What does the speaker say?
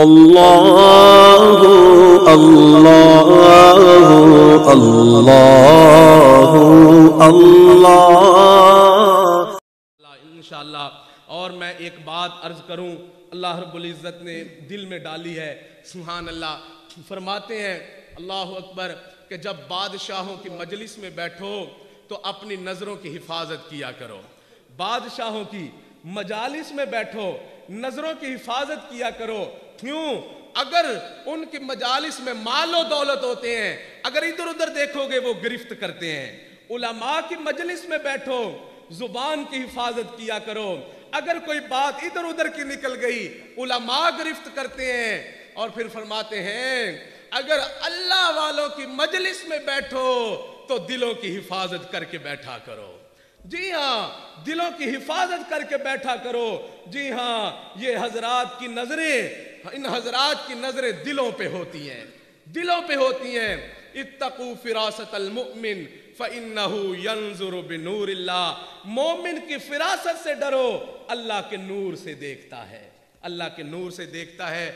اللہ اللہ اللہ اللہ انشاءاللہ۔ اور میں ایک بات عرض کروں، اللہ رب العزت نے دل میں ڈالی ہے، سبحان اللہ، فرماتے ہیں اللہ اکبر کہ جب بادشاہوں کی مجلس میں بیٹھو تو اپنی نظروں کی حفاظت کیا کرو۔ بادشاہوں کی مجالس میں بیٹھو، نظروں کی حفاظت کیا کرو۔ کیوں؟ اگر ان کی مجالس میں مال و دولت ہوتے ہیں، اگر ادھر ادھر دیکھو گے وہ گرفت کرتے ہیں۔ علماء کی مجلس میں بیٹھو، زبان کی حفاظت کیا کرو۔ اگر کوئی بات ادھر ادھر کی نکل گئی، علماء گرفت کرتے ہیں۔ اور پھر فرماتے ہیں اگر اللہ والوں کی مجلس میں بیٹھو تو دلوں کی حفاظت کر کے بیٹھا کرو۔ جی ہاں، دلوں کی حفاظت کر کے بیٹھا کرو۔ جی ہاں، یہ حضرات کی نظریں، ان حضرات کی نظریں دلوں پہ ہوتی ہیں، دلوں پہ ہوتی ہیں۔ اتقوا فراست المؤمن فإنه ينظر بنور اللہ، مومن کی فراست سے ڈرو، اللہ کے نور سے دیکھتا ہے، اللہ کے نور سے دیکھتا ہے۔